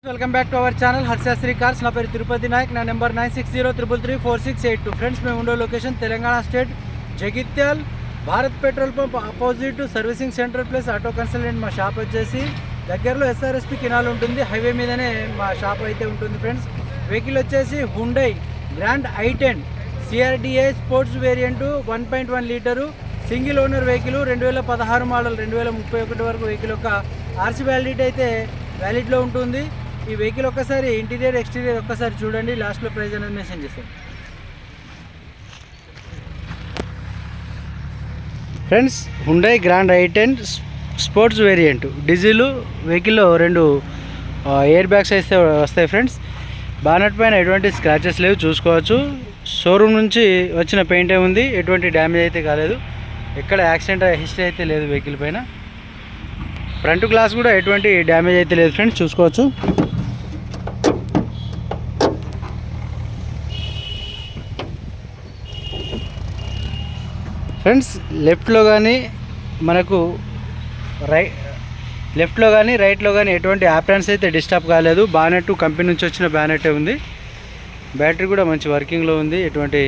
Welcome back to our channel Harsha Sri cars. నా పేరు తిరుపతి నాయక్. నా నెంబర్ 9603334682. ఫ్రెండ్స్, మేము ఉండే location Telangana state Jagtial Bharat petrol pump opposite servicing centre plus auto consultant. మా షాప్ వచ్చేసి దగ్గరలో ఎస్ఆర్ఎస్పి కెనాల్ ఉంటుంది, హైవే మీదనే మా షాప్ అయితే ఉంటుంది. ఫ్రెండ్స్, వెహికల్ వచ్చేసి Hyundai grand i10 CRDI sports variant 1.1 litre single owner vehicle, 2016 model, 2031 వరకు వెహికల్ యొక్క ఆర్సీ వ్యాలిడిటీ అయితే వ్యాలిడ్లో ఉంటుంది. ఈ వెహికల్ ఒక్కసారి ఇంటీరియర్ ఎక్స్టీరియర్ ఒక్కసారి చూడండి, లాస్ట్లో ప్రైస్ అనేది మెన్షన్ చేస్తాను. Friends, Hyundai grand i10 sports variant diesel వెహికల్లో 2 ఎయిర్ బ్యాగ్స్ అయితే వస్తాయి. ఫ్రెండ్స్, బానట్ పైన ఎటువంటి స్క్రాచెస్ లేవు, చూసుకోవచ్చు. షోరూమ్ నుంచి వచ్చిన పెయింటే ఉంది, ఎటువంటి డ్యామేజ్ అయితే కాలేదు, ఎక్కడ యాక్సిడెంట్ హిస్టరీ అయితే లేదు వెహికల్ పైన. ఫ్రంట్ గ్లాస్ కూడా ఎటువంటి డ్యామేజ్ అయితే లేదు ఫ్రెండ్స్, చూసుకోవచ్చు. ఫ్రెండ్స్, లెఫ్ట్లో కానీ మనకు లెఫ్ట్లో కానీ రైట్లో కానీ ఎటువంటి యాప్రాన్స్ అయితే డిస్టర్బ్ కాలేదు. బానెట్ కంపెనీ నుంచి వచ్చిన బానెట్టే ఉంది. బ్యాటరీ కూడా మంచి వర్కింగ్లో ఉంది, ఎటువంటి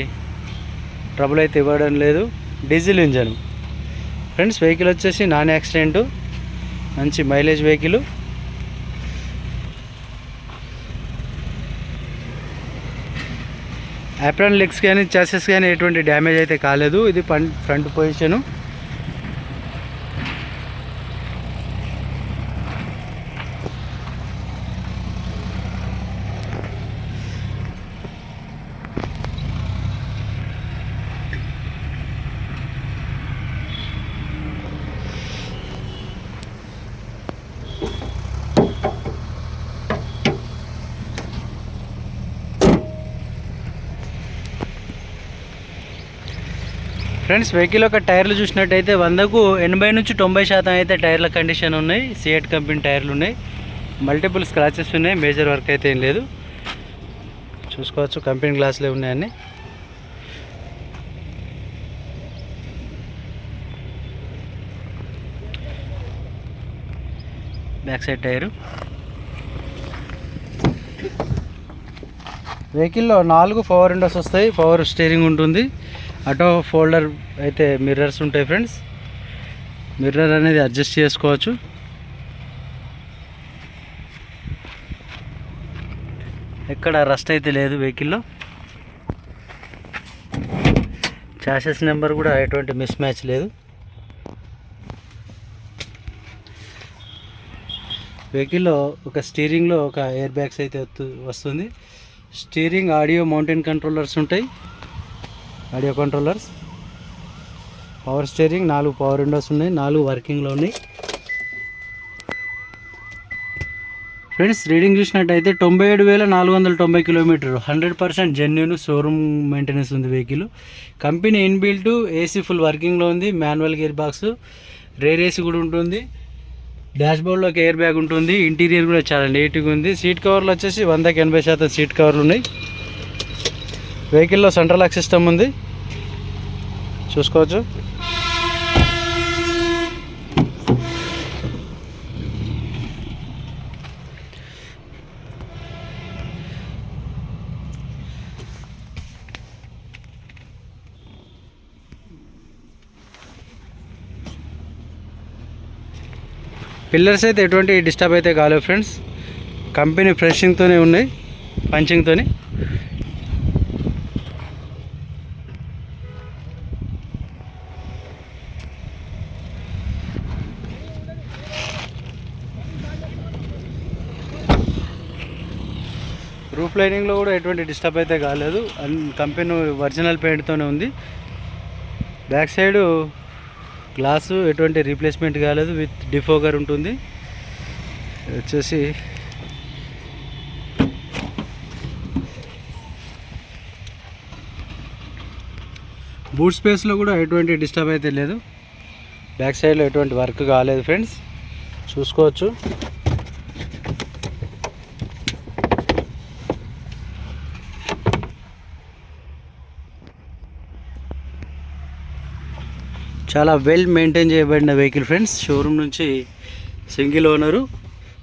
ట్రబుల్ అయితే ఇవ్వడం లేదు. Diesel engine. ఫ్రెండ్స్, వెహికల్ వచ్చేసి నాన్ యాక్సిడెంట్, మంచి మైలేజ్ వెహికల్. యాప్రాన్ లెగ్స్ కానీ చాసెస్ కానీ ఎటువంటి డ్యామేజ్ అయితే కాలేదు. ఇది ఫ్రంట్ పొజిషను. ఫ్రెండ్స్, వెహికల్ యొక్క టైర్లు చూసినట్టయితే 100కు 80 నుంచి 90% అయితే టైర్ల కండిషన్ ఉన్నాయి. సిఎట్ కంపెనీ టైర్లు ఉన్నాయి, మల్టిపుల్ స్క్రాచెస్ ఉన్నాయి, మేజర్ వర్క్ అయితే ఏం లేదు, చూసుకోవచ్చు. కంపెనీ గ్లాసులే ఉన్నాయన్నీ. Back side tyre. వెహికల్లో 4 పవర్ విండోస్ వస్తాయి, పవర్ స్టీరింగ్ ఉంటుంది, ఆటో ఫోల్డర్ అయితే మిర్రర్స్ ఉంటాయి. ఫ్రెండ్స్, మిర్రర్ అనేది అడ్జస్ట్ చేసుకోవచ్చు. ఎక్కడ రస్ట్ అయితే లేదు వెహికల్లో. చాసెస్ నెంబర్ కూడా ఎటువంటి మిస్ మ్యాచ్ లేదు. వెహికల్లో ఒక స్టీరింగ్లో ఒక ఎయిర్ బ్యాగ్స్ అయితే వస్తుంది. స్టీరింగ్ ఆడియో మౌంటైన్ కంట్రోలర్స్ ఉంటాయి, audio controllers. Power steering, 4 power Windows ఉన్నాయి, 4 వర్కింగ్లో ఉన్నాయి. ఫ్రెండ్స్, రీడింగ్ చూసినట్టయితే 97,490 కిలోమీటర్లు, 100% జెన్యూన్ షోరూమ్ మెయింటెనెన్స్ ఉంది vehicle. Company inbuilt AC full వర్కింగ్లో ఉంది, manual gear box, rear AC కూడా ఉంటుంది. డాష్బోర్డ్లోకి ఎయిర్ బ్యాగ్ ఉంటుంది. ఇంటీరియర్ కూడా చాలా నీట్గా ఉంది. సీట్ కవర్లు వచ్చేసి 100కి 80% సీట్ కవర్లు ఉన్నాయి. వెహికల్లో సెంట్రల్ లాక్ సిస్టమ్ ఉంది, చూసుకోవచ్చు. పిల్లర్స్ అయితే ఎటువంటి డిస్టర్బ్ అయితే కాలేదు ఫ్రెండ్స్. కంపెనీ ఫ్రెషింగ్తోనే ఉన్నాయి, పంచింగ్తోని. రూఫ్ లైనింగ్లో కూడా ఎటువంటి డిస్టర్బ్ అయితే కాలేదు, కంపెనీ ఒరిజినల్ పెయింట్తోనే ఉంది. బ్యాక్ సైడ్ గ్లాసు ఎటువంటి రీప్లేస్మెంట్ కాలేదు, విత్ డిఫోగర్ ఉంటుంది. వచ్చేసి బూట్ స్పేస్లో కూడా ఎటువంటి డిస్టర్బ్ అయితే లేదు. బ్యాక్ సైడ్లో ఎటువంటి వర్క్ కాలేదు ఫ్రెండ్స్, చూసుకోవచ్చు. చాలా వెల్ మెయింటైన్ చేయబడిన వెహికల్ ఫ్రెండ్స్. షోరూమ్ నుంచి సింగిల్ ఓనరు.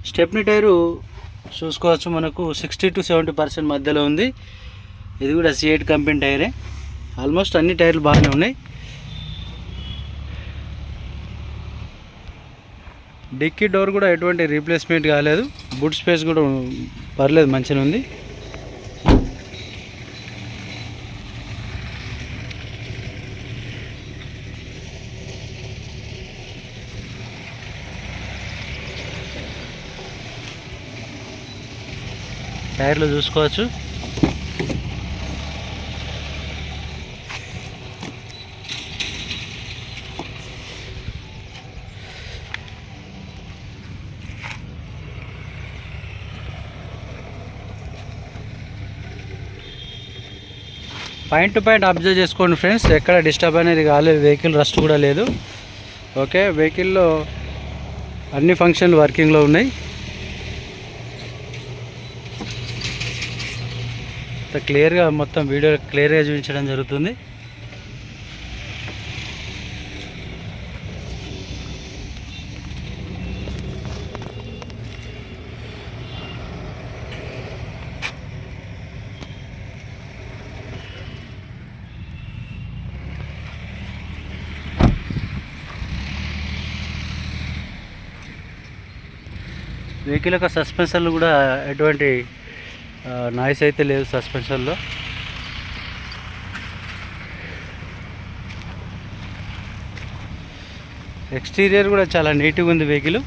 స్టెప్నీ టైరు చూసుకోవచ్చు, మనకు 60 to 70% మధ్యలో ఉంది. ఇది కూడా C8 కంపెనీ టైరే. ఆల్మోస్ట్ అన్ని టైర్లు బాగానే ఉన్నాయి. డిక్కీ డోర్ కూడా ఎటువంటి రీప్లేస్మెంట్ కాలేదు. బూట్ స్పేస్ కూడా పర్లేదు, మంచిగా ఉంది. టైర్లు చూసుకోవచ్చు. పాయింట్ టు పాయింట్ అబ్జర్వ్ చేసుకోండి ఫ్రెండ్స్, ఎక్కడ డిస్టర్బ్ అనేది కాలేదు. వెహికల్ రస్ట్ కూడా లేదు. ఓకే, వెహికల్లో అన్ని ఫంక్షన్లు వర్కింగ్లో ఉన్నాయి. క్లియర్గా మొత్తం వీడియో క్లియర్గా చూపించడం జరుగుతుంది. వెహికల్ యొక్క సస్పెన్షన్లు కూడా ఎటువంటి నాయిస్ అయితే లేదు సస్పెన్షన్లో. ఎక్స్టీరియర్ కూడా చాలా నీట్గా ఉంది vehicle.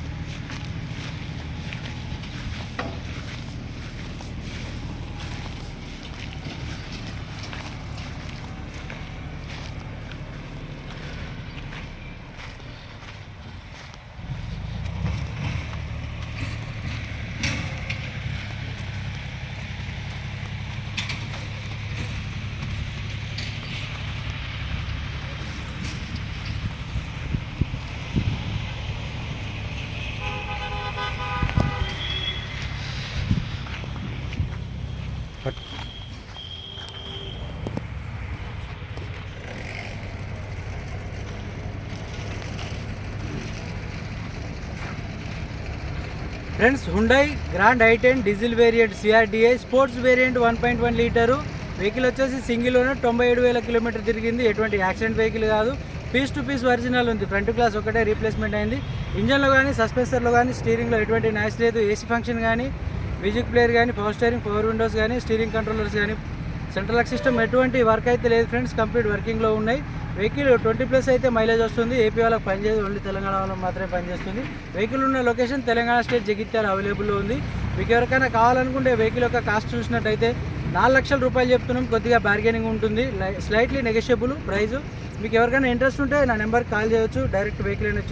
Friends, Hyundai grand i10 diesel variant CRDI sports variant 1.1 litre vehicle వచ్చేసి సింగిల్ ఓనర్, 97,000 కిలోమీటర్ తిరిగింది. ఎటువంటి యాక్సిడెంట్ వెహికల్ కాదు. పీస్ టు పీస్ ఒరిజినల్ ఉంది. ఫ్రంట్ గ్లాస్ ఒకటే రీప్లేస్మెంట్ అయింది. ఇంజన్లో కానీ సస్పెన్సర్లో కానీ స్టీరింగ్లో ఎటువంటి నాయిస్ లేదు. ఏసీ ఫంక్షన్ కానీ, మ్యూజిక్ ప్లేయర్ కానీ, పవర్ స్టీరింగ్, పవర్ విండోస్ కానీ, స్టీరింగ్ కంట్రోలర్స్ కానీ, సెంట్రల్ లాక్ సిస్టమ్ ఎటువంటి వర్క్ అయితే లేదు ఫ్రెండ్స్. కంప్లీట్ వర్కింగ్లో ఉన్నాయి. వెహికల్ 20+ అయితే మైలేజ్ వస్తుంది. ఏపీ వాళ్ళకి పనిచేయదు, ఓన్లీ తెలంగాణ వాళ్ళకి మాత్రమే పనిచేస్తుంది. వెహికల్ ఉన్న లొకేషన్ తెలంగాణ స్టేట్ జగిత్యాల అవైలబుల్లో ఉంది. మీకు ఎవరికైనా కావాలనుకుంటే వెహికల్ యొక్క కాస్ట్ చూసినట్టయితే 4 లక్షల రూపాయలు చెప్తున్నాం. కొద్దిగా బార్గెనింగ్ ఉంటుంది, స్లైట్లీ నెగోషియబుల్ ప్రైస్. మీకు ఎవరికైనా ఇంట్రెస్ట్ ఉంటే నా నెంబర్కి కాల్ చేయవచ్చు. డైరెక్ట్ వెహికల్ అనేది